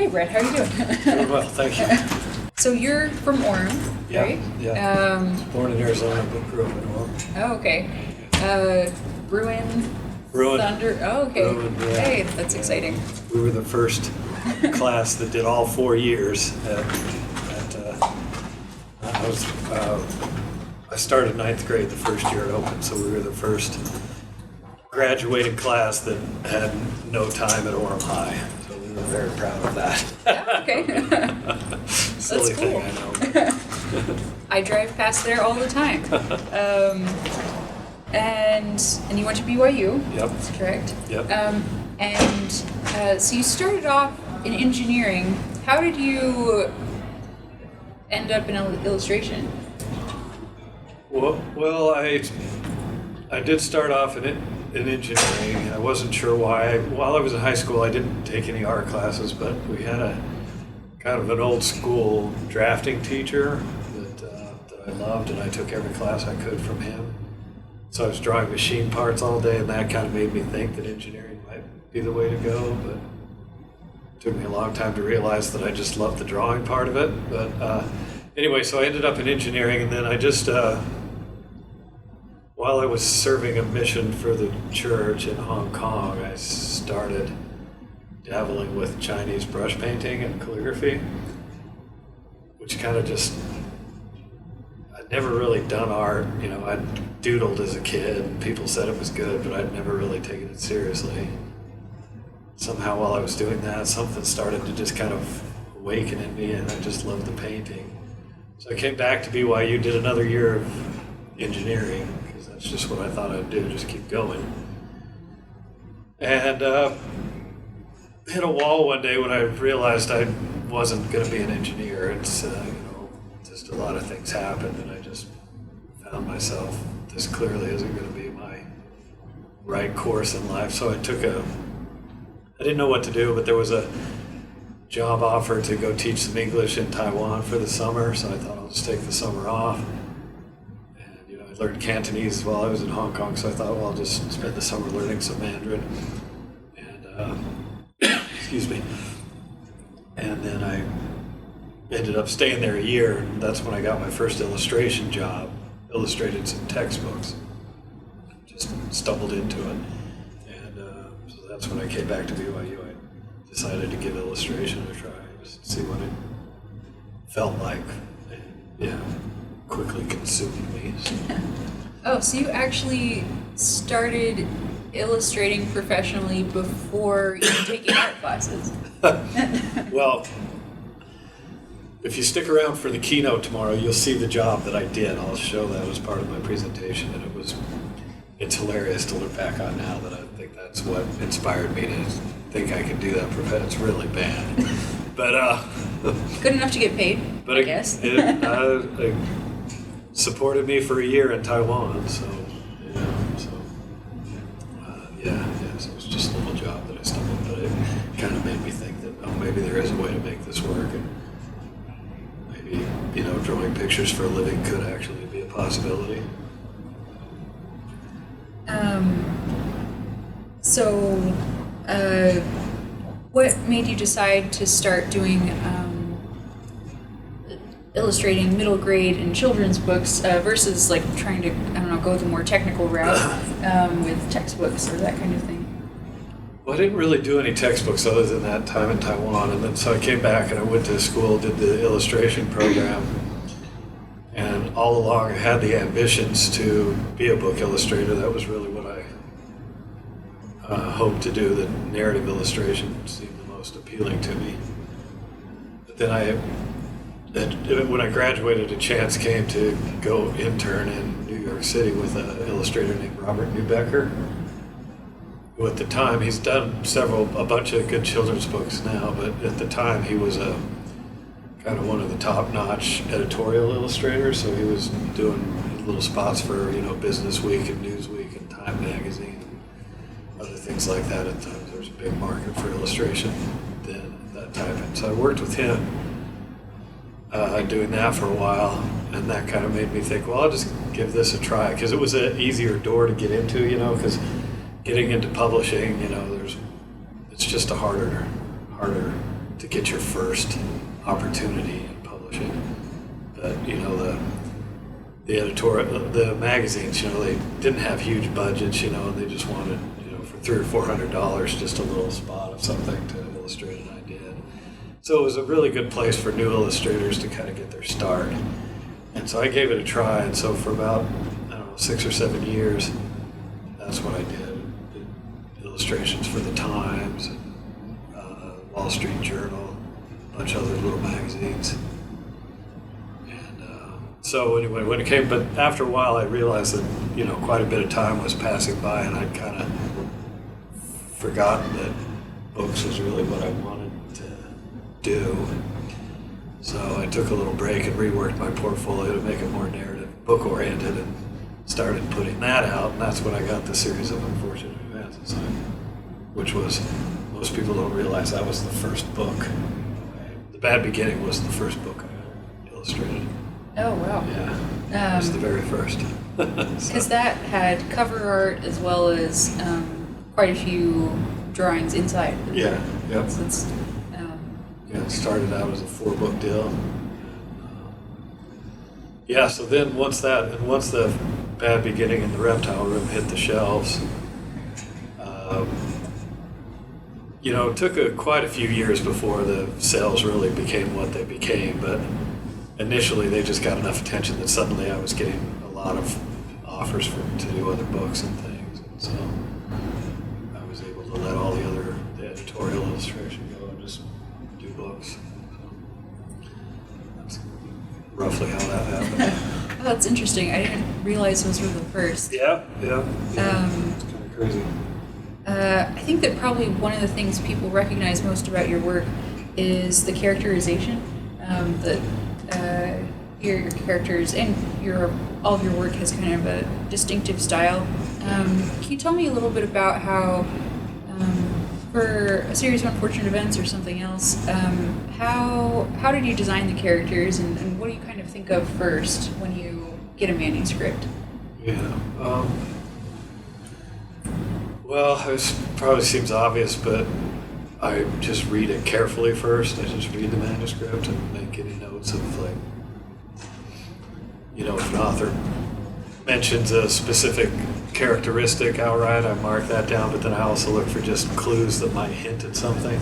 Hey Brett, how are you doing? Doing well, thank you. So you're from Orem, Yeah, right? yeah. Born in Arizona, but grew up in Orem. Oh, okay. Bruin Thunder. Oh, okay. Bruin, yeah. Hey, that's exciting. We were the first class that did all 4 years. I started 9th grade the first year it opened, so we were the first graduating class that had no time at Orem High. So we were very proud of that. Yeah, okay. Silly That's cool. thing, I know. I drive past there all the time. And you went to BYU. Yep. That's correct. Yep. So you started off in engineering. How did you end up in illustration? Well, I did start off in engineering. I wasn't sure why. While I was in high school, I didn't take any art classes, but we had a kind of an old school drafting teacher that I loved, and I took every class I could from him. So I was drawing machine parts all day, and that kind of made me think that engineering might be the way to go, but it took me a long time to realize that I just loved the drawing part of it. But anyway, so I ended up in engineering, and then I just, while I was serving a mission for the church in Hong Kong, I started dabbling with Chinese brush painting and calligraphy, which kind of just, I'd never really done art. You know, I'd doodled as a kid, and people said it was good, but I'd never really taken it seriously. Somehow while I was doing that, something started to just kind of awaken in me, and I just loved the painting. So I came back to BYU, did another year of engineering, because that's just what I thought I'd do, just keep going. And hit a wall one day when I realized I wasn't going to be an engineer. It's, just a lot of things happened, and I just found myself, this clearly isn't going to be my right course in life. So I didn't know what to do, but there was a job offer to go teach some English in Taiwan for the summer, so I thought I'll just take the summer off. And I learned Cantonese while I was in Hong Kong, so I thought, well, I'll just spend the summer learning some Mandarin. And excuse me. And then I ended up staying there a year, and that's when I got my first illustration job, illustrated some textbooks. Just stumbled into it. And so that's when I came back to BYU. I decided to give illustration a try, just see what it felt like. And quickly consumed me. So. Oh, so you actually started illustrating professionally before even taking art classes? Well, if you stick around for the keynote tomorrow, you'll see the job that I did. I'll show that as part of my presentation, and it's hilarious to look back on now that I think that's what inspired me to think I could do that. It's really bad, but good enough to get paid, I guess. It supported me for a year in Taiwan, so so it was just a little job that I stumbled, but it kind of made me think that maybe there is a way to make this work, and maybe drawing pictures for a living could actually be a possibility. What made you decide to start doing illustrating middle grade and children's books versus like trying to, go the more technical route with textbooks or that kind of thing? Well, I didn't really do any textbooks other than that time in Taiwan, and then so I came back and I went to school, did the illustration program, and all along I had the ambitions to be a book illustrator. That was really what I hoped to do. The narrative illustration seemed the most appealing to me. But then when I graduated, a chance came to go intern in New York City with an illustrator named Robert Newbecker, who at the time, he's done a bunch of good children's books now, but at the time he was a kind of one of the top-notch editorial illustrators, so he was doing little spots for, Business Week and Newsweek and Time Magazine and other things like that. At times there was a big market for illustration then at that time, and so I worked with him doing that for a while, and that kind of made me think, well, I'll just give this a try, because it was an easier door to get into, because getting into publishing, it's just a harder to get your first opportunity in publishing. But the editorial, the magazines, they didn't have huge budgets, and they just wanted, for $300 or $400, just a little spot of something to illustrate an idea. So it was a really good place for new illustrators to kind of get their start. And so I gave it a try, and so for about, 6 or 7 years, that's what I did. Illustrations for the Times, Wall Street Journal, a bunch of other little magazines. So anyway, but after a while I realized that, quite a bit of time was passing by, and I'd kind of forgotten that books was really what I wanted to do. So I took a little break and reworked my portfolio to make it more narrative, book-oriented, and started putting that out, and that's when I got the series of Unfortunate Events, which was, most people don't realize that was the first book. The Bad Beginning was the first book I illustrated. Oh, wow. Yeah, it was the very first. Because that had cover art as well as quite a few drawings inside. Yeah, yep. So it's, it started out as a 4-book deal. So then once the Bad Beginning and the Reptile Room hit the shelves, it took quite a few years before the sales really became what they became, but initially they just got enough attention that suddenly I was getting a lot of offers to do other books and things, and so I was able to let all the editorial illustration go and just do books. So that's roughly how that happened. Oh, that's interesting. I didn't realize those were the first. Yeah. It's kind of crazy. I think that probably one of the things people recognize most about your work is the characterization. Your characters and all of your work has kind of a distinctive style. Can you tell me a little bit about how, for a series of Unfortunate Events or something else, how did you design the characters, and what do you kind of think of first when you get a manuscript? Yeah. Well, it probably seems obvious, but I just read it carefully first. I just read the manuscript and make any notes of, like, if an author mentions a specific characteristic outright, I mark that down, but then I also look for just clues that might hint at something.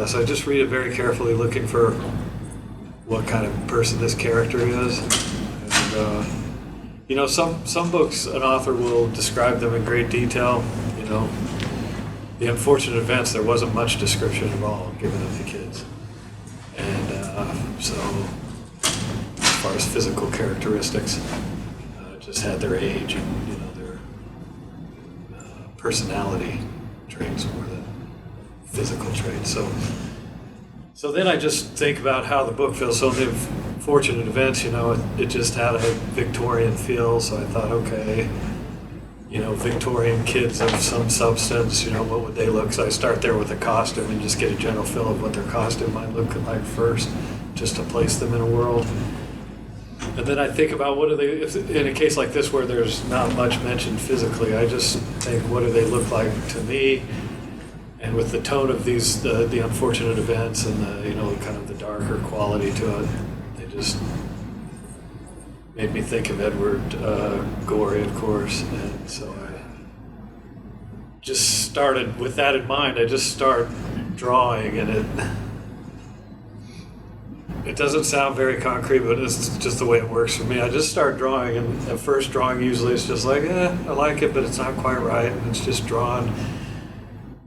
So I just read it very carefully, looking for what kind of person this character is. And, some books, an author will describe them in great detail. The Unfortunate Events, there wasn't much description at all given of the kids. And so, as far as physical characteristics, just had their age and, their personality traits more than physical traits. So then I just think about how the book feels. So the Unfortunate Events, it just had a Victorian feel, so I thought, okay, Victorian kids of some substance, what would they look? So I start there with a costume and just get a general feel of what their costume might look like first, just to place them in a world. And then I think about what do they, in a case like this where there's not much mentioned physically, I just think, what do they look like to me? And with the tone of these, the Unfortunate Events and the, kind of the darker quality to it, they just made me think of Edward Gorey, of course. And so I just started with that in mind. I just start drawing, and it doesn't sound very concrete, but it's just the way it works for me. I just start drawing, and at first drawing usually it's just like, I like it, but it's not quite right, and it's just drawn.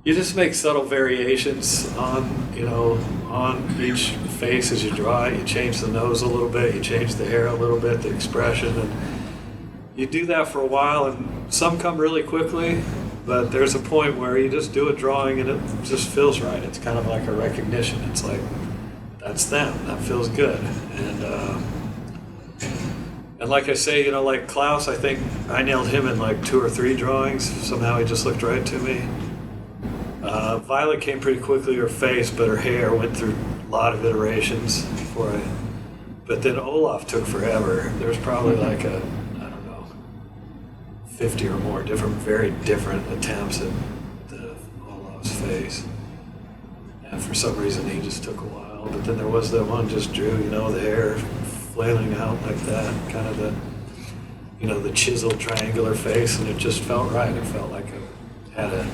You just make subtle variations on each face as you draw it. You change the nose a little bit, you change the hair a little bit, the expression, and you do that for a while, and some come really quickly, but there's a point where you just do a drawing and it just feels right. It's kind of like a recognition. It's like, that's them, that feels good. And like I say, like Klaus, I think I nailed him in like 2 or 3 drawings. Somehow he just looked right to me. Violet came pretty quickly, her face, but her hair went through a lot of iterations before but then Olaf took forever. There's probably like 50 or more very different attempts at Olaf's face. And for some reason, he just took a while. But then there was that one just drew, the hair flailing out like that, kind of the chiseled triangular face, and it just felt right. It felt like it had a,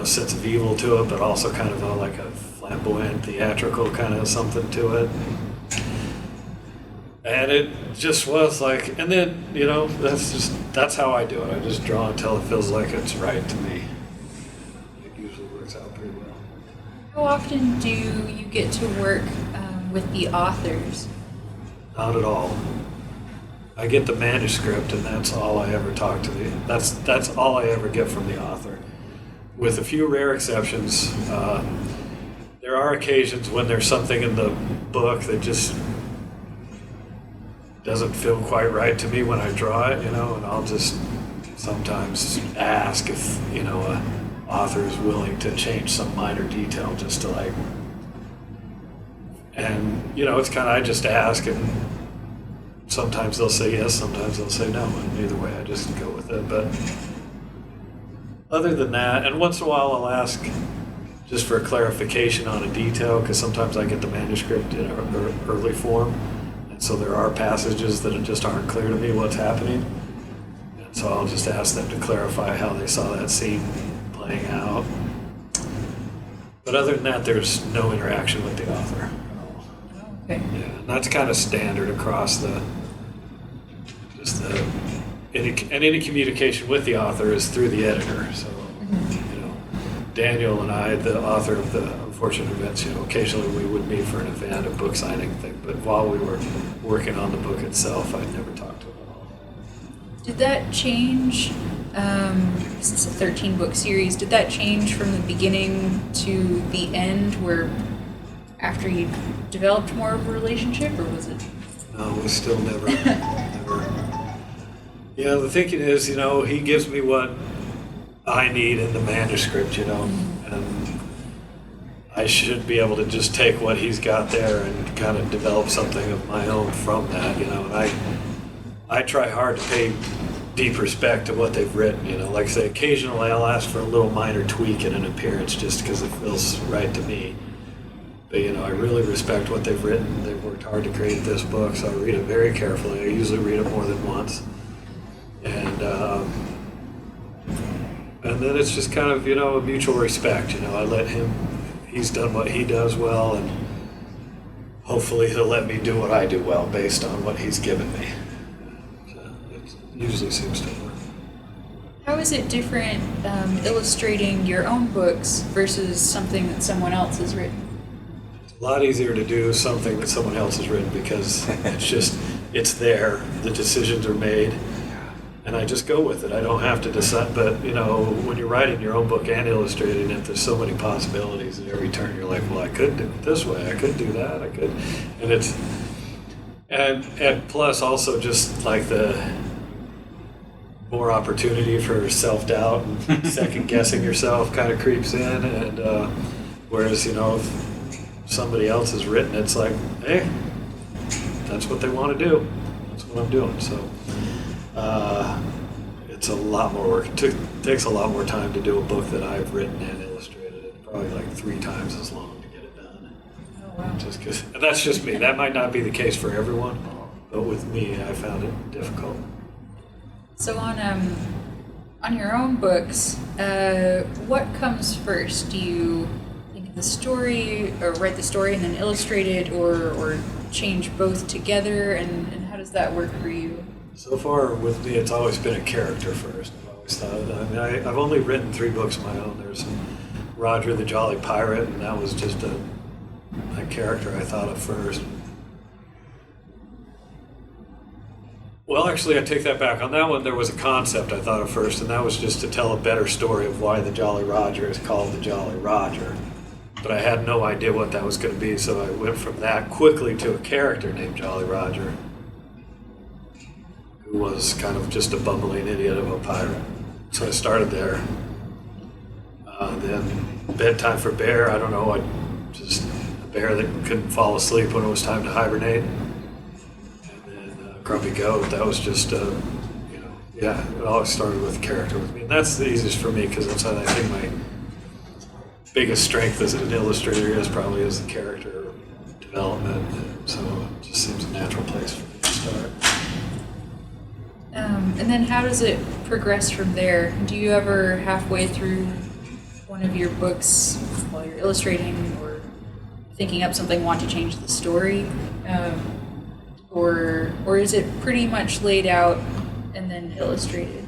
sense of evil to it, but also kind of like a flamboyant, theatrical kind of something to it. And it just was like, and then, that's how I do it. I just draw until it feels like it's right to me. It usually works out pretty well. How often do you get to work with the authors? Not at all. I get the manuscript, and that's all I ever talk to that's all I ever get from the author. With a few rare exceptions, there are occasions when there's something in the book that just doesn't feel quite right to me when I draw it, and I'll just sometimes ask if, an author is willing to change some minor detail just to and, it's kind of, I just ask, and sometimes they'll say yes, sometimes they'll say no, and either way I just go with it. But other than that, and once in a while I'll ask just for clarification on a detail, because sometimes I get the manuscript in an early form, and so there are passages that just aren't clear to me what's happening, and so I'll just ask them to clarify how they saw that scene playing out. But other than that, there's no interaction with the author. Okay. Yeah, and that's kind of standard across any communication with the author is through the editor. So, Daniel and I, the author of the Unfortunate Events, occasionally we would meet for an event, a book signing thing. But while we were working on the book itself, I'd never talked to him at all. Did that change? Because it's a 13-book series. Did that change from the beginning to the end, where after you developed more of a relationship, or was it? No, we still never. The thinking is, he gives me what I need in the manuscript, and I should be able to just take what he's got there and kind of develop something of my own from that, and I try hard to pay deep respect to what they've written, like I say, occasionally I'll ask for a little minor tweak in an appearance just because it feels right to me. But, I really respect what they've written. They've worked hard to create this book, so I read it very carefully. I usually read it more than once. And then it's just kind of, a mutual respect. I let him, he's done what he does well, and hopefully he'll let me do what I do well based on what he's given me. So it usually seems to work. How is it different illustrating your own books versus something that someone else has written? A lot easier to do something that someone else has written because it's there, the decisions are made, and I just go with it. I don't have to decide, but when you're writing your own book and illustrating it, there's so many possibilities at every turn. You're like, well, I could do it this way, I could do that, I could, and it's, and plus also just like the more opportunity for self-doubt and second-guessing yourself kind of creeps in, and whereas, if somebody else has written, it's like, hey, that's what they want to do. That's what I'm doing. So it's a lot more work. It takes a lot more time to do a book that I've written and illustrated. It's probably like 3 times as long to get it done. Oh, wow. Just 'cause, and that's just me. That might not be the case for everyone, but with me, I found it difficult. So on your own books, what comes first? Do you think of the story, or write the story and then illustrate it, or change both together? And how does that work for you? So far with me, it's always been a character first. I've always thought. I've only written 3 books of my own. There's Roger the Jolly Pirate, and that was just a character I thought of first. Well, actually, I take that back. On that one, there was a concept I thought of first, and that was just to tell a better story of why the Jolly Roger is called the Jolly Roger. But I had no idea what that was going to be, so I went from that quickly to a character named Jolly Roger, who was kind of just a bumbling idiot of a pirate. So I started there. Then Bedtime for Bear, I don't know, just a bear that couldn't fall asleep when it was time to hibernate. Grumpy Goat, that was just, it always started with character with me. And that's the easiest for me because that's how I think biggest strength as an illustrator is probably is the character development. So it just seems a natural place for me to start. And then how does it progress from there? Do you ever halfway through one of your books while you're illustrating or thinking up something want to change the story? Or is it pretty much laid out and then illustrated?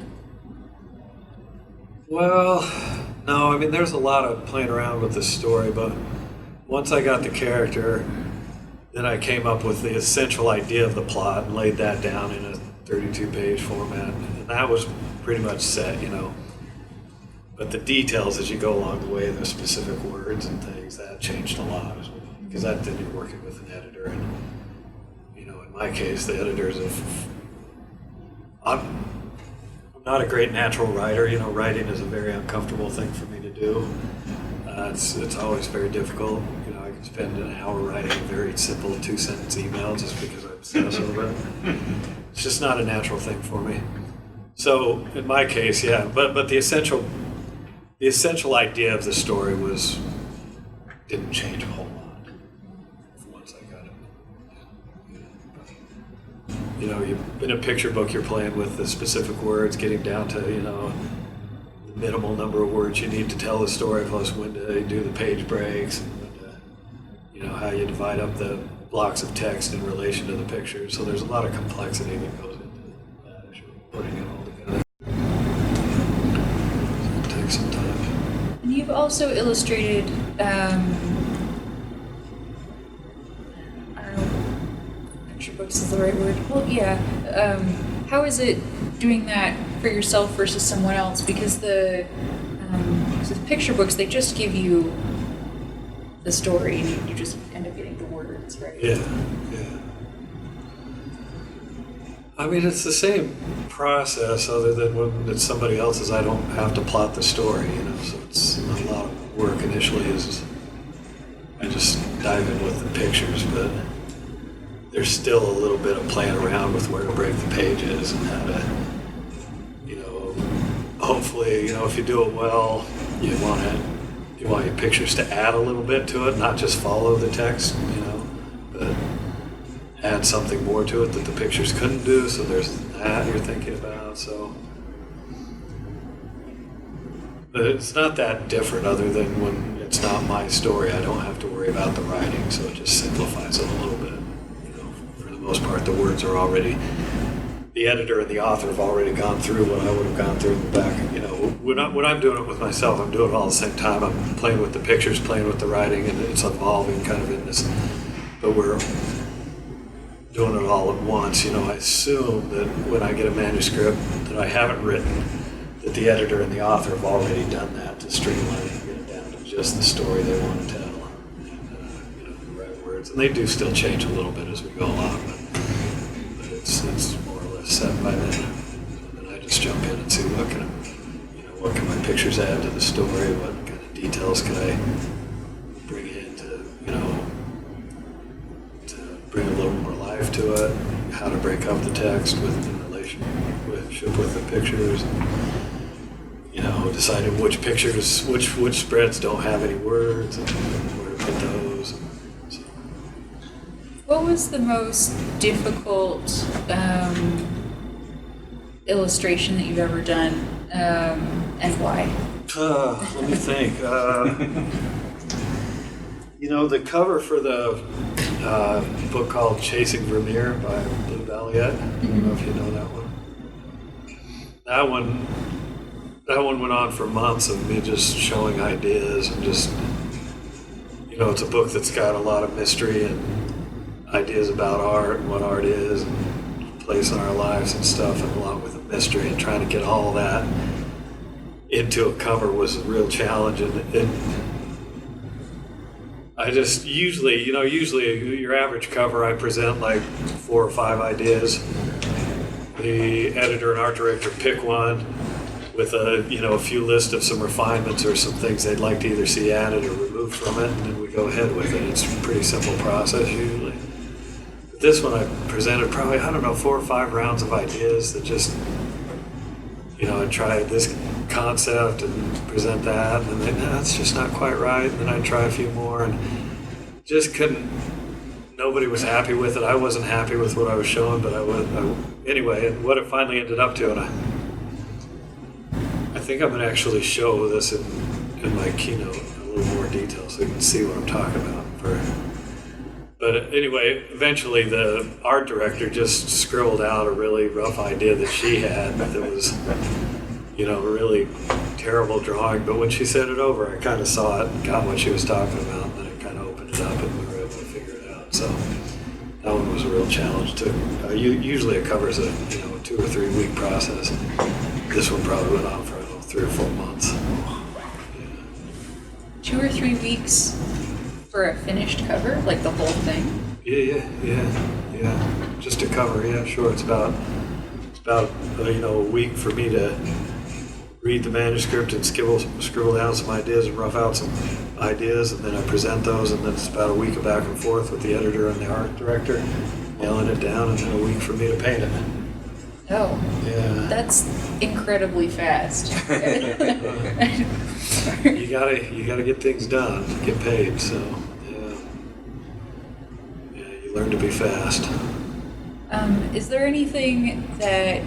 Well, no, I mean, there's a lot of playing around with the story, but once I got the character, then I came up with the essential idea of the plot and laid that down in a 32-page format, and that was pretty much set, you know. But the details as you go along the way, the specific words and things, that changed a lot as well, because then you're working with an editor, and, you know, in my case, the editors I'm not a great natural writer. You know, writing is a very uncomfortable thing for me to do. It's always very difficult. You know, I can spend an hour writing a very simple 2-sentence email just because I obsess over it. It's just not a natural thing for me. So in my case, yeah, but the essential idea of the story didn't change a whole lot once I got it. You know, in a picture book, you're playing with the specific words, getting down to, you know, the minimal number of words you need to tell the story, plus when to do the page breaks, and when to, you know, how you divide up the blocks of text in relation to the pictures. So there's a lot of complexity that goes into that as you're putting it all together. So it takes some time. And you've also illustrated, I don't know, picture books is the right word. Well, yeah. How is it doing that for yourself versus someone else? Because the picture books, they just give you the story, and you just end up getting the words, right? Yeah. I mean, it's the same process, other than when it's somebody else's. I don't have to plot the story, you know. So it's a lot of work initially. I just dive in with the pictures, but there's still a little bit of playing around with where to break the pages and how to, you know, hopefully, you know, if you do it well, you want your pictures to add a little bit to it, not just follow the text, you know, but add something more to it that the pictures couldn't do. So there's that you're thinking about. So, but it's not that different, other than when it's not my story, I don't have to worry about the writing, so it just simplifies it a little bit. For the most part, the words are already, the editor and the author have already gone through what I would have gone through in the back. You know, when I'm doing it with myself, I'm doing it all at the same time. I'm playing with the pictures, playing with the writing, and it's evolving kind of in this, but we're doing it all at once. You know, I assume that when I get a manuscript that I haven't written, that the editor and the author have already done that to streamline it and get it down to just the story they want to tell. You know, the right words. And they do still change a little bit as we go along, but it's more or less set by then. And then I just jump in and see what can my pictures add to the story, what kind of details can I bring in to, you know, to bring a little more life to it, how to break up the text in relationship with the pictures, you know, deciding which pictures, which spreads don't have any words, and where to put those. So. What was the most difficult illustration that you've ever done, and why? Let me think. You know, the cover for the book called Chasing Vermeer by Blue Valiant. I don't know if you know that one. That one went on for months of me just showing ideas and just, you know, it's a book that's got a lot of mystery and ideas about art and what art is and place in our lives and stuff, and along with the mystery, and trying to get all that into a cover was a real challenge. And I just usually your average cover, I present like 4 or 5 ideas. The editor and art director pick one with a few lists of some refinements or some things they'd like to either see added or removed from it, and then we go ahead with it. It's a pretty simple process usually. But this one I presented probably, 4 or 5 rounds of ideas that just, I tried this. concept and present that, and then that's just not quite right. And then I'd try a few more, and just couldn't. Nobody was happy with it. I wasn't happy with what I was showing, but anyway. And what it finally ended up to, and I think I'm going to actually show this in my keynote in a little more detail, so you can see what I'm talking about. But anyway, eventually the art director just scribbled out a really rough idea that she had that was, a really terrible drawing. But when she sent it over, I kind of saw it and got what she was talking about, and then it kind of opened it up and we were able to figure it out. So that one was a real challenge too. Usually it covers a 2 or 3 week process. This one probably went on for 3 or 4 months. Yeah. 2 or 3 weeks for a finished cover, like the whole thing? Yeah. Just a cover, yeah, sure. It's about a week for me to read the manuscript and scribble down some ideas and rough out some ideas, and then I present those, and then it's about a week of back and forth with the editor and the art director, nailing it down, and then a week for me to paint it. Oh. Yeah. That's incredibly fast. You gotta get things done, get paid, so yeah, you learn to be fast. Is there anything that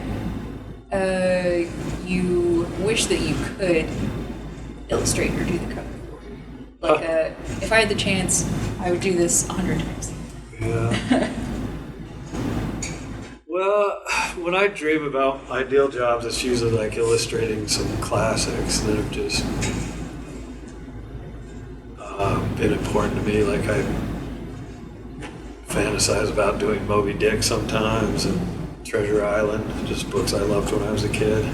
you wish that you could illustrate or do the cover for? Like, if I had the chance, I would do this 100 times. Yeah. Well, when I dream about ideal jobs, it's usually like illustrating some classics that have just been important to me. Like I fantasize about doing Moby Dick sometimes, and Treasure Island, just books I loved when I was a kid.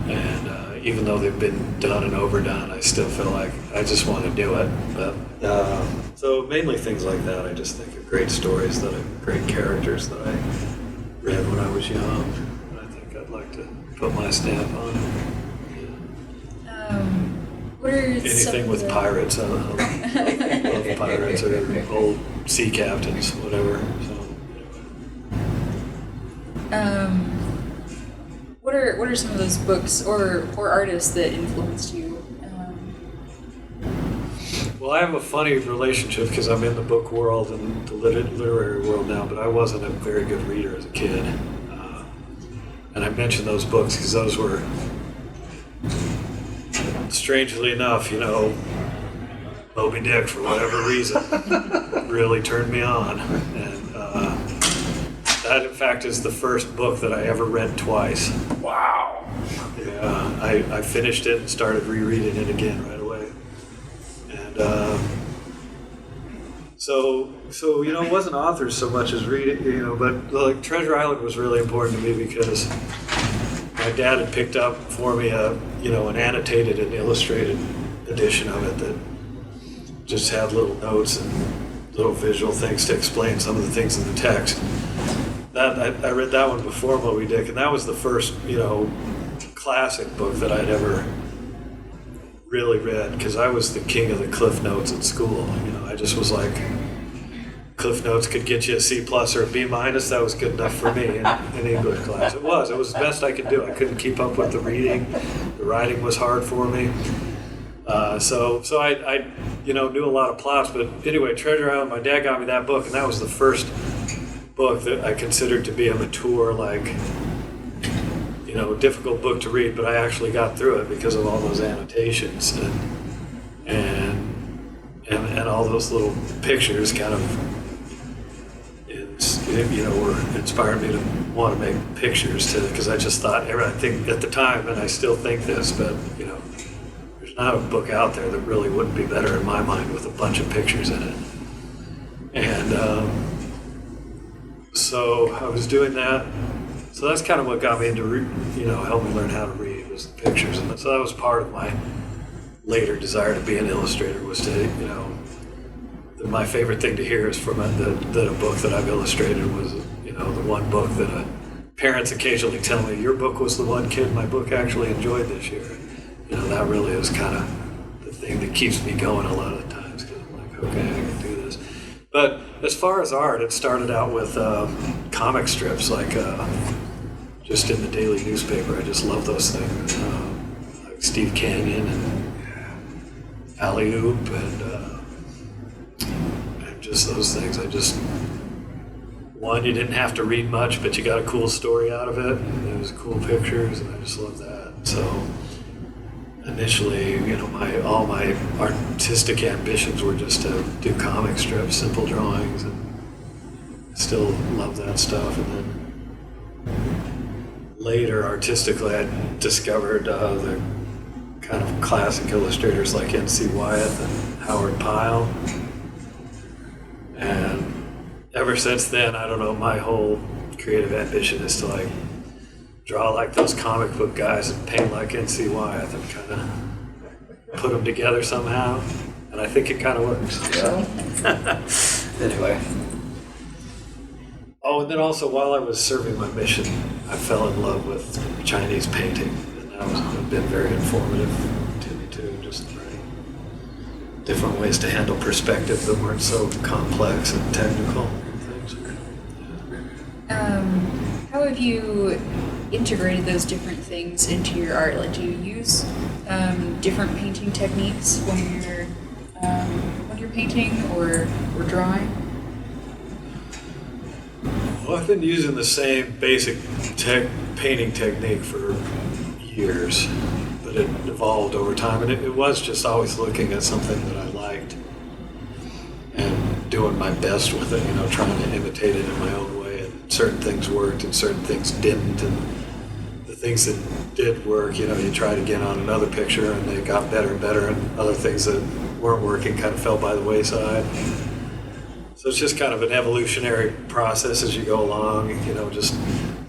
And even though they've been done and overdone, I still feel like I just want to do it. But so mainly things like that. I just think of great stories great characters that I read when I was young. And I think I'd like to put my stamp on it. What are anything with pirates? I love pirates or old sea captains, whatever. So. What are some of those books or artists that influenced you? Well, I have a funny relationship because I'm in the book world and the literary world now, but I wasn't a very good reader as a kid. And I mentioned those books because those were, strangely enough, Moby Dick, for whatever reason, really turned me on. And that, in fact, is the first book that I ever read twice. Wow. Yeah, I finished it and started rereading it again right away. And so it wasn't authors so much as reading, but like Treasure Island was really important to me because my dad had picked up for me an annotated and illustrated edition of it that just had little notes and little visual things to explain some of the things in the text. I read that one before Moby Dick, and that was the first, classic book that I'd ever really read, because I was the king of the Cliff Notes at school. I just was like, Cliff Notes could get you a C+ or a B-. That was good enough for me in English class. It was the best I could do. I couldn't keep up with the reading. The writing was hard for me. So I knew a lot of plots. But anyway, Treasure Island, my dad got me that book, and that was the first book that I considered to be a mature, difficult book to read, but I actually got through it because of all those annotations and all those little pictures kind of were inspired me to want to make pictures too, because I just thought, I think at the time, and I still think this, but there's not a book out there that really wouldn't be better in my mind with a bunch of pictures in it. And so I was doing that. So that's kind of what got me into, helped me learn how to read, was the pictures. And so that was part of my later desire to be an illustrator, was to, my favorite thing to hear is from that a book that I've illustrated was, the one book that parents occasionally tell me, your book was the one kid my book actually enjoyed this year. That really is kind of the thing that keeps me going a lot of the times, because I'm like, okay, I can do this. But as far as art, it started out with comic strips, like just in the daily newspaper. I just love those things. Like Steve Canyon and LTUE and just those things. One, you didn't have to read much, but you got a cool story out of it. And it was cool pictures, and I just love that. So initially, all my artistic ambitions were just to do comic strips, simple drawings, and I still love that stuff. And then later, artistically, I discovered the kind of classic illustrators like N.C. Wyeth and Howard Pyle. And ever since then, I don't know, my whole creative ambition is to draw like those comic book guys and paint like N.C. Wyeth and kind of put them together somehow. And I think it kind of works. So. Anyway. Oh, and then also while I was serving my mission, I fell in love with Chinese painting. And that has been very informative to me too, just learning different ways to handle perspective that weren't so complex and technical and things. How have you integrated those different things into your art? Like, do you use different painting techniques when you're painting or drawing? Well, I've been using the same basic painting technique for years, but it evolved over time, and it was just always looking at something that I liked and doing my best with it, trying to imitate it in my own way. And certain things worked and certain things didn't, and the things that did work, you tried again on another picture and they got better and better, and other things that weren't working kind of fell by the wayside. So it's just kind of an evolutionary process as you go along, just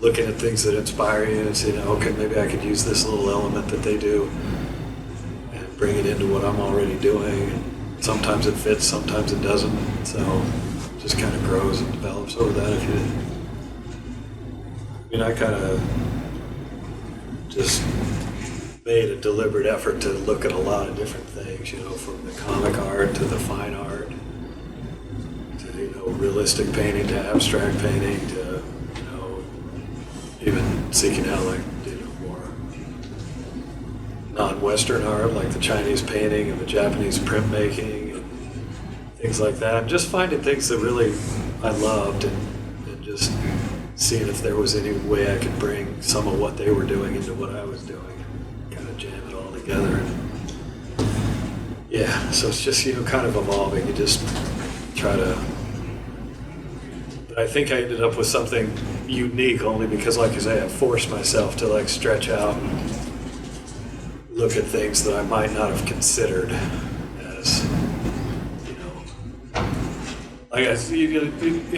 looking at things that inspire you and saying, okay, maybe I could use this little element that they do and bring it into what I'm already doing. And sometimes it fits, sometimes it doesn't. So it just kind of grows and develops over that. I kind of just made a deliberate effort to look at a lot of different things, from the comic art to the fine art, realistic painting to abstract painting to, even seeking out more non-Western art like the Chinese painting and the Japanese printmaking and things like that. Just finding things that really I loved and just seeing if there was any way I could bring some of what they were doing into what I was doing and kind of jam it all together. And yeah, so it's just, kind of evolving. You just try to. I think I ended up with something unique only because, like I say, I forced myself to stretch out and look at things that I might not have considered as,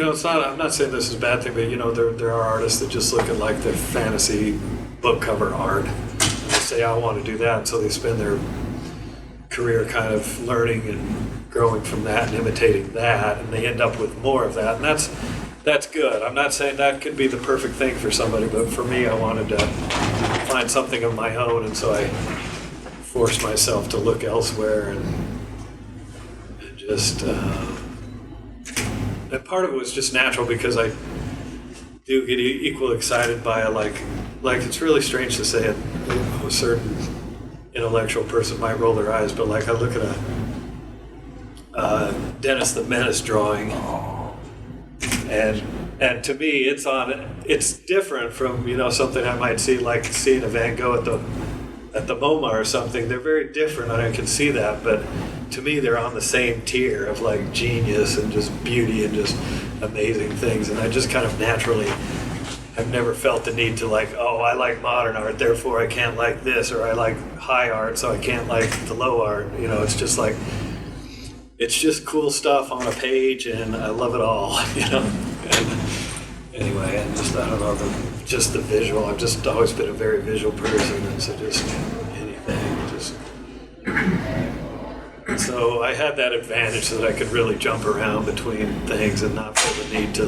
it's not. I'm not saying this is a bad thing, but there are artists that just look at the fantasy book cover art and they say, I want to do that, and so they spend their career kind of learning and growing from that and imitating that, and they end up with more of that, and that's good. I'm not saying that could be the perfect thing for somebody, but for me, I wanted to find something of my own, and so I forced myself to look elsewhere and just. And part of it was just natural because I do get equally excited by it's really strange to say it. A certain intellectual person might roll their eyes, but I look at a Dennis the Menace drawing. And to me, it's different from something I might see, like seeing a Van Gogh at the MoMA or something. They're very different, and I can see that. But to me, they're on the same tier of genius and just beauty and just amazing things. And I just kind of naturally have never felt the need to I like modern art, therefore I can't like this, or I like high art, so I can't like the low art. It's just it's just cool stuff on a page, and I love it all, And anyway, and just, I don't know, just the visual. I've just always been a very visual person, and so just anything, And so I had that advantage that I could really jump around between things and not feel the need to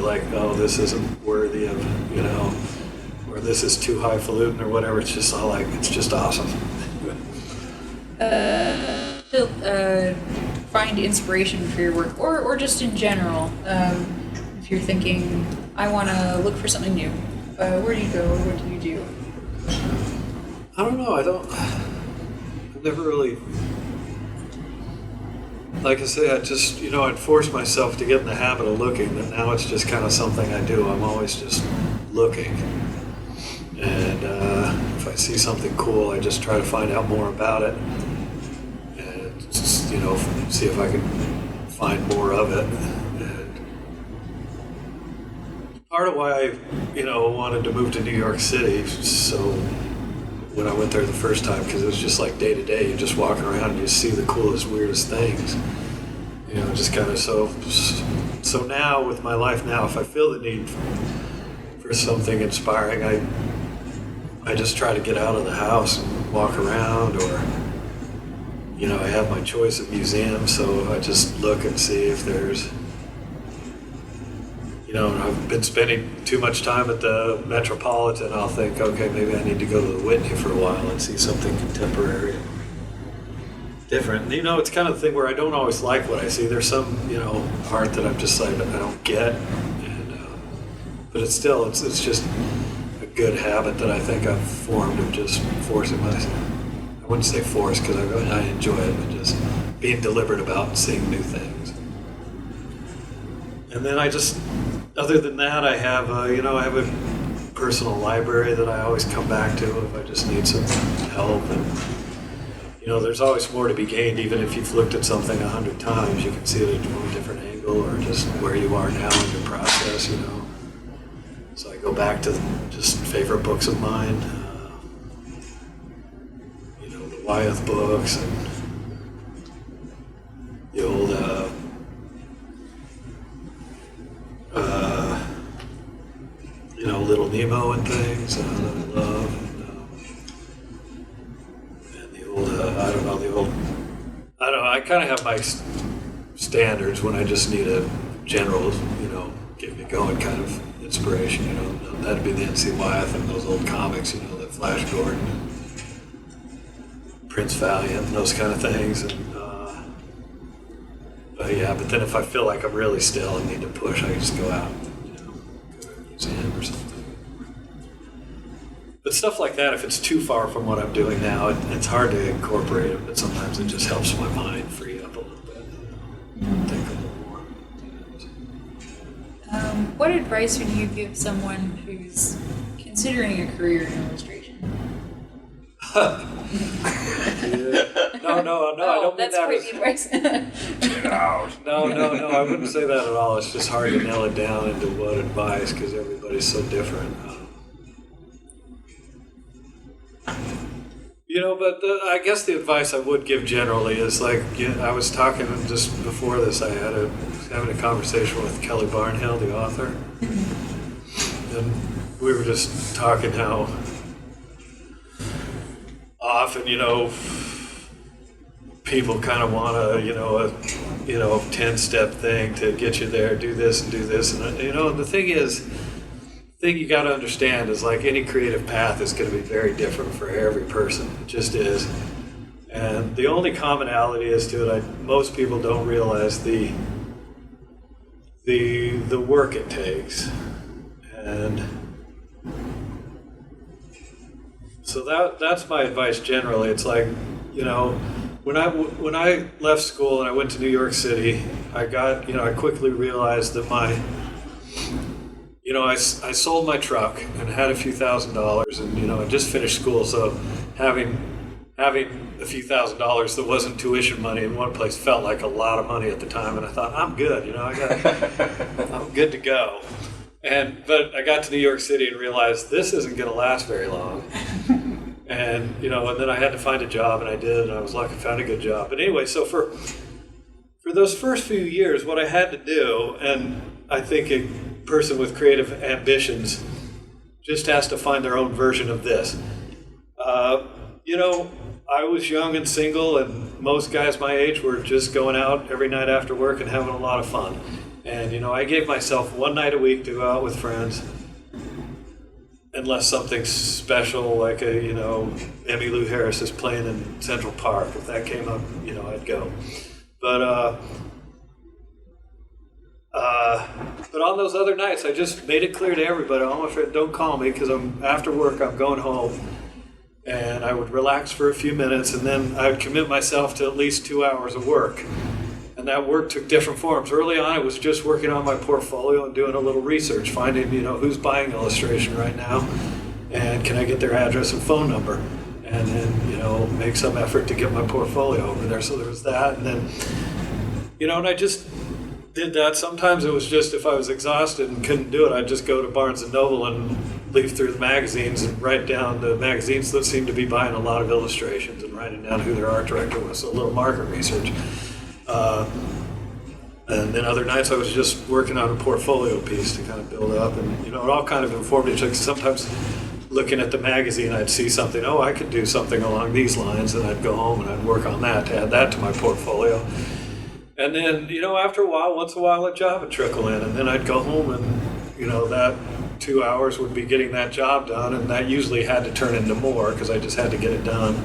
this isn't worthy of, or this is too highfalutin or whatever. It's just all it's just awesome. Find inspiration for your work, or just in general, if you're thinking, I want to look for something new, Where do you go? What do you do? I don't know. I've never really, like I say, I'd force myself to get in the habit of looking, but now it's just kind of something I do. I'm always just looking. And if I see something cool, I just try to find out more about it. And just, see if I can find more of it. And part of why I, wanted to move to New York City, so when I went there the first time, because it was just like day to day, you're just walking around and you see the coolest, weirdest things. Just kind of so now with my life now, if I feel the need for something inspiring, I just try to get out of the house and walk around, or I have my choice of museums, so I just look and see if there's, I've been spending too much time at the Metropolitan. I'll think, okay, maybe I need to go to the Whitney for a while and see something contemporary, different. It's kind of the thing where I don't always like what I see. There's some, art that I'm just like, I don't get, but it's just a good habit that I think I've formed of just forcing myself. I wouldn't say force, because I enjoy it, but just being deliberate about seeing new things. And then other than that, I have a personal library that I always come back to if I just need some help. And there's always more to be gained, even if you've looked at something 100 times. You can see it from a different angle, or just where you are now in your process. So I go back to just favorite books of mine, the Wyeth books and the old. Little Nemo and things that I love, and the old, I kind of have my standards when I just need a general, get me going kind of inspiration, that'd be the N.C. Wyeth and those old comics, the Flash Gordon, and Prince Valiant, and those kind of things, and but then if I feel like I'm really still and need to push, I can just go out, go to a museum or something. But stuff like that, if it's too far from what I'm doing now, it's hard to incorporate it, but sometimes it just helps my mind free up a little bit, think a little more. What advice would you give someone who's considering a career in illustration? No, I don't mean that's that crazy advice. Get out. No, I wouldn't say that at all. It's just hard to nail it down into what advice, because everybody's so different. But I guess the advice I would give generally is like, I was talking just before this, I was having a conversation with Kelly Barnhill, the author, and we were just talking how often, people kind of want a 10-step thing to get you there, do this and do this, and the thing you got to understand is, like, any creative path is going to be very different for every person. It just is. And the only commonality is to it, most people don't realize the work it takes. And so that's my advice generally. It's like, when I left school and I went to New York City, I quickly realized that I sold my truck and had a few $1,000s, and I just finished school, so having a few $1,000s that wasn't tuition money in one place felt like a lot of money at the time, and I thought, I'm good, I'm good to go. But I got to New York City and realized this isn't going to last very long. And and then I had to find a job, and I did, and I was lucky, found a good job. But anyway, so for those first few years, what I had to do, and I think a person with creative ambitions just has to find their own version of this. I was young and single, and most guys my age were just going out every night after work and having a lot of fun. And, I gave myself one night a week to go out with friends, unless something special like Emmy Lou Harris is playing in Central Park. If that came up, I'd go. But But on those other nights, I just made it clear to everybody, all my friends, don't call me because after work, I'm going home. And I would relax for a few minutes, and then I would commit myself to at least 2 hours of work. And that work took different forms. Early on, I was just working on my portfolio and doing a little research, finding, who's buying illustration right now, and can I get their address and phone number, and then, make some effort to get my portfolio over there. So there was that, and then, and I just did that. Sometimes it was just if I was exhausted and couldn't do it, I'd just go to Barnes & Noble and leaf through the magazines and write down the magazines that seemed to be buying a lot of illustrations and writing down who their art director was, so a little market research. And then other nights I was just working on a portfolio piece to kind of build up, and it all kind of informed each other. Sometimes looking at the magazine, I'd see something, I could do something along these lines, and I'd go home and I'd work on that to add that to my portfolio. And then, after a while, once in a while, a job would trickle in, and then I'd go home and, that 2 hours would be getting that job done, and that usually had to turn into more because I just had to get it done.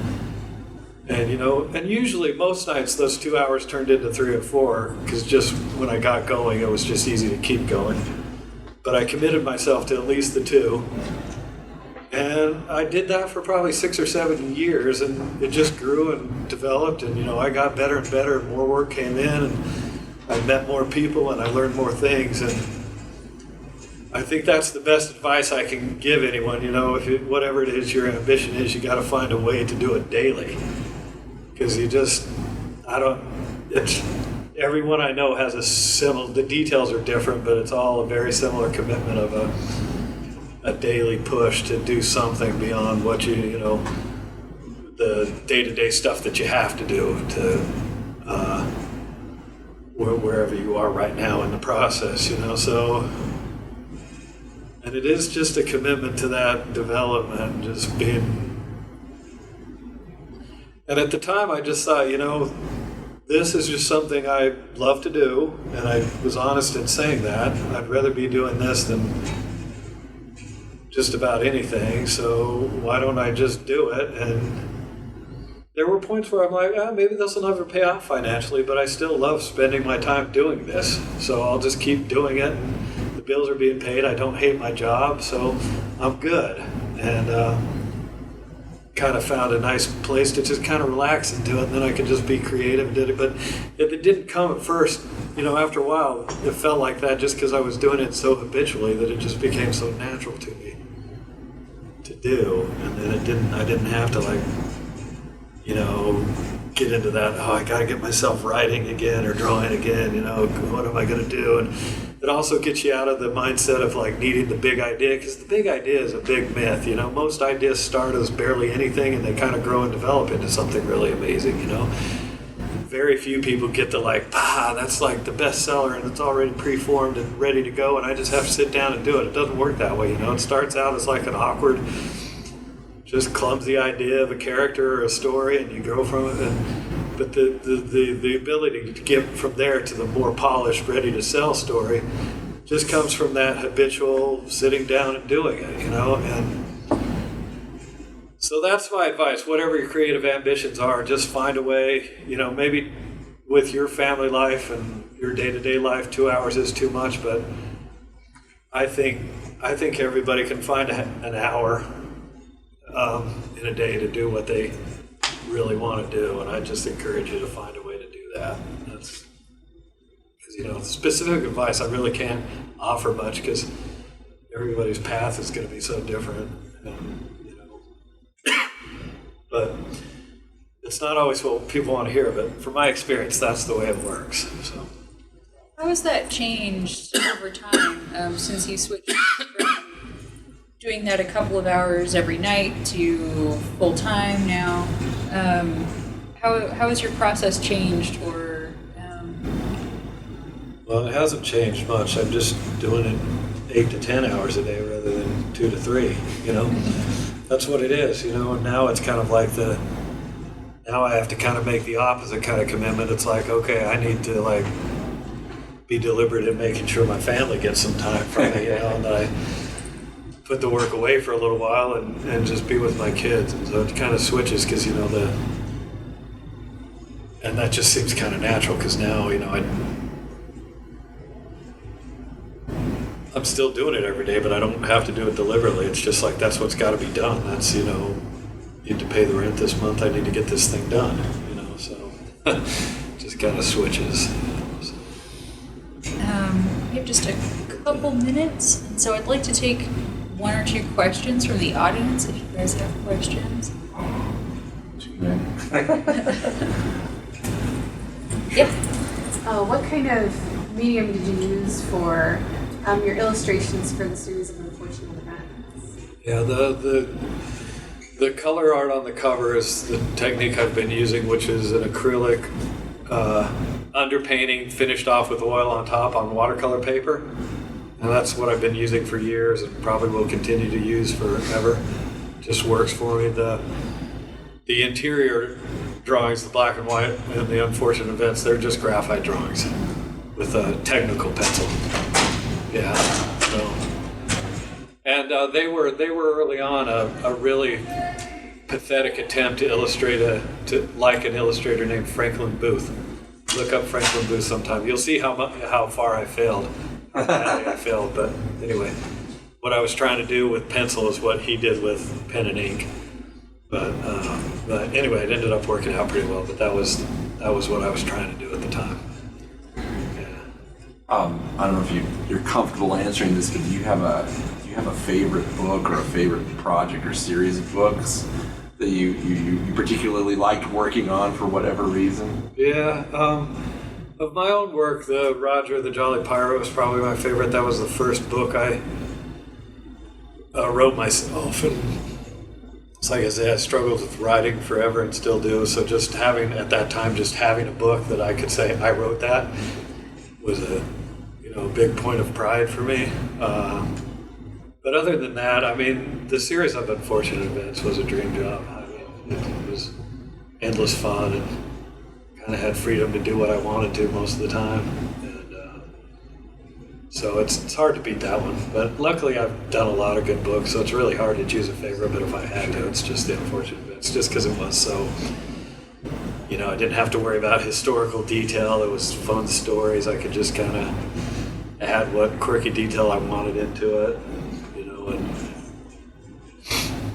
And, and usually most nights those 2 hours turned into 3 or 4 because just when I got going, it was just easy to keep going. But I committed myself to at least the 2. And I did that for probably 6 or 7 years, and it just grew and developed, and I got better and better, and more work came in, and I met more people, and I learned more things. And I think that's the best advice I can give anyone. Whatever it is your ambition is, you got to find a way to do it daily. Because everyone I know has the details are different, but it's all a very similar commitment of a daily push to do something beyond what the day-to-day stuff that you have to do to wherever you are right now in the process, so. And it is just a commitment to that development, just being. And at the time, I just thought, this is just something I love to do, and I was honest in saying that. I'd rather be doing this than just about anything, so why don't I just do it? And there were points where I'm like, maybe this will never pay off financially, but I still love spending my time doing this, so I'll just keep doing it. The bills are being paid. I don't hate my job, so I'm good. And kind of found a nice place to just kind of relax and do it, and then I could just be creative and did it. But if it didn't come at first, after a while, it felt like that just because I was doing it so habitually that it just became so natural to me to do. And then I didn't have to get into that, I got to get myself writing again or drawing again, what am I going to do? And it also gets you out of the mindset of needing the big idea, because the big idea is a big myth. Most ideas start as barely anything, and they kind of grow and develop into something really amazing. Very few people get to that's the bestseller, and it's already preformed and ready to go, and I just have to sit down and do it. It doesn't work that way. It starts out as an awkward, just clumsy idea of a character or a story, and you go from it. But the ability to get from there to the more polished, ready-to-sell story just comes from that habitual sitting down and doing it, And so that's my advice. Whatever your creative ambitions are, just find a way, maybe with your family life and your day-to-day life, 2 hours is too much, but I think everybody can find an hour in a day to do what they really want to do, and I just encourage you to find a way to do that. That's because specific advice I really can't offer much because everybody's path is going to be so different, but it's not always what people want to hear. But from my experience, that's the way it works. So, how has that changed over time since you switched from doing that a couple of hours every night to full time now? How has your process changed, or? Well, it hasn't changed much. I'm just doing it 8 to 10 hours a day rather than 2 to 3. That's what it is. And now it's kind of now I have to kind of make the opposite kind of commitment. It's okay, I need to be deliberate in making sure my family gets some time from me, and that I put the work away for a little while and just be with my kids. And so it kind of switches because, and that just seems kind of natural because now, I'm still doing it every day, but I don't have to do it deliberately. It's just like that's what's got to be done. That's, you know, need to pay the rent this month. I need to get this thing done. You know, so just kind of switches. So. We have just a couple minutes, and so I'd like to take one or two questions from the audience if you guys have questions. Yeah. What kind of medium did you use for your illustrations for the series of unfortunate events? Yeah, the color art on the cover is the technique I've been using, which is an acrylic underpainting finished off with oil on top on watercolor paper. And that's what I've been using for years and probably will continue to use forever. Just works for me. The interior drawings, the black and white and the unfortunate events, they're just graphite drawings with a technical pencil. Yeah. So, and they were early on a really pathetic attempt to illustrate like an illustrator named Franklin Booth. Look up Franklin Booth sometime. You'll see how far I failed. How badly I failed. But anyway, what I was trying to do with pencil is what he did with pen and ink. But anyway, it ended up working out pretty well. But that was what I was trying to do at the time. Yeah. I don't know if you're comfortable answering this, but do you have a favorite book or a favorite project or series of books that you particularly liked working on for whatever reason? Yeah. Of my own work, the Roger the Jolly Pirate was probably my favorite. That was the first book I wrote myself, and it's like I say, I struggled with writing forever and still do. So just having a book that I could say I wrote that was a big point of pride for me. But other than that, I mean, the series of unfortunate events was a dream job. I mean, it was endless fun and kind of had freedom to do what I wanted to most of the time. And so it's hard to beat that one. But luckily, I've done a lot of good books, so it's really hard to choose a favorite. But if I had to, it's just the unfortunate events, just because it was so. I didn't have to worry about historical detail. It was fun stories. I could just kind of add what quirky detail I wanted into it. And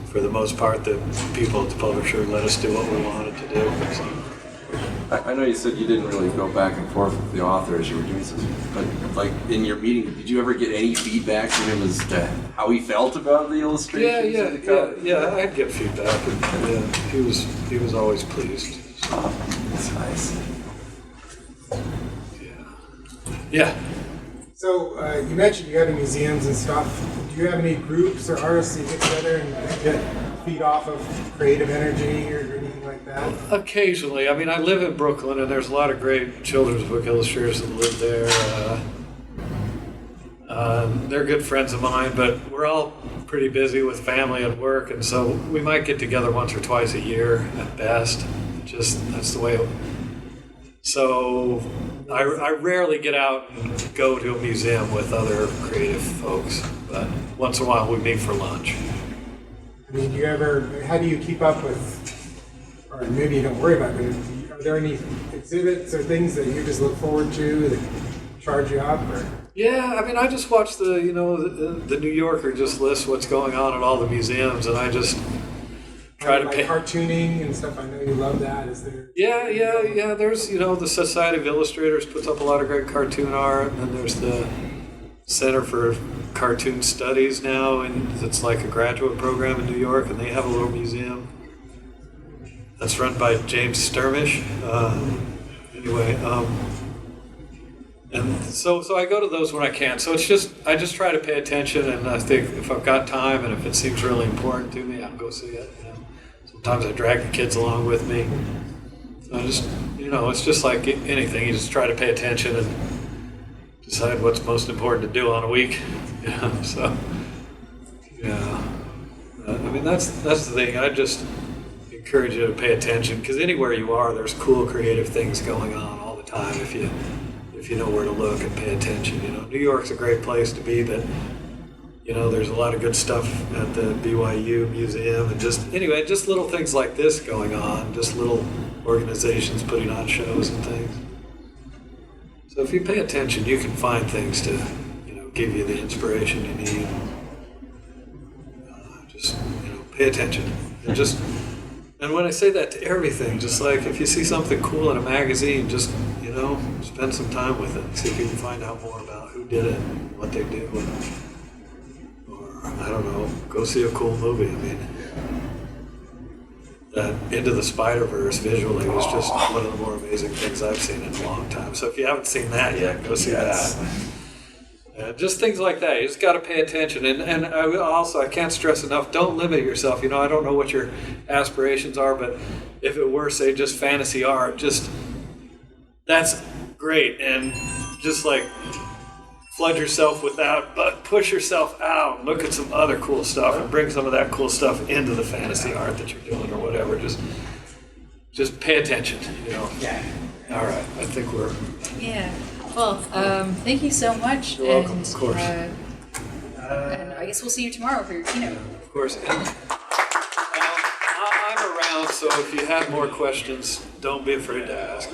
for the most part, the people at the publisher let us do what we wanted to do. So. I know you said you didn't really go back and forth with the author as you were doing something, but like in your meeting, did you ever get any feedback from him as to how he felt about the illustrations? Yeah. I'd get feedback, and yeah, he was always pleased. So. That's nice. Yeah. So you mentioned you go to museums and stuff. Do you have any groups or artists that you get together and feed off of creative energy or anything like that? Occasionally. I mean, I live in Brooklyn, and there's a lot of great children's book illustrators that live there. They're good friends of mine, but we're all pretty busy with family and work, and so we might get together once or twice a year at best. That's the way it. So I rarely get out and go to a museum with other creative folks, but once in a while we meet for lunch. I mean, how do you keep up with, or maybe you don't worry about it, are there any exhibits or things that you just look forward to that charge you up? Or? Yeah, I mean, I just watch the New Yorker just lists what's going on at all the museums, and I just try to pay. Cartooning and stuff. I know you love that. Is there? Yeah. There's the Society of Illustrators puts up a lot of great cartoon art, and then there's the Center for Cartoon Studies now, and it's like a graduate program in New York, and they have a little museum that's run by James Sturmish. And so I go to those when I can. So I just try to pay attention, and I think if I've got time and if it seems really important to me, I'll go see it. Sometimes I drag the kids along with me. So I just, it's just like anything. You just try to pay attention and decide what's most important to do on a week. So yeah. I mean, that's the thing. I just encourage you to pay attention, because anywhere you are, there's cool, creative things going on all the time if you know where to look and pay attention. New York's a great place to be, but there's a lot of good stuff at the BYU Museum, and just little things like this going on, just little organizations putting on shows and things. So if you pay attention, you can find things to give you the inspiration you need. Just pay attention and when I say that to everything, just like if you see something cool in a magazine, just spend some time with it. See if you can find out more about who did it, and what they do, or I don't know, go see a cool movie. I mean, that Into the Spider-Verse visually was just one of the more amazing things I've seen in a long time. So if you haven't seen that yet, go see that. Just things like that. You just got to pay attention. And I can't stress enough, don't limit yourself. I don't know what your aspirations are, but if it were, say, just fantasy art, that's great. And just like flood yourself with that, but push yourself out and look at some other cool stuff and bring some of that cool stuff into the fantasy art that you're doing or whatever. Just pay attention, Yeah. All right. I think we're... Yeah. Well, thank you so much. You're welcome, and, of course. And I guess we'll see you tomorrow for your keynote. Of course. And, I'm around, so if you have more questions, don't be afraid to ask.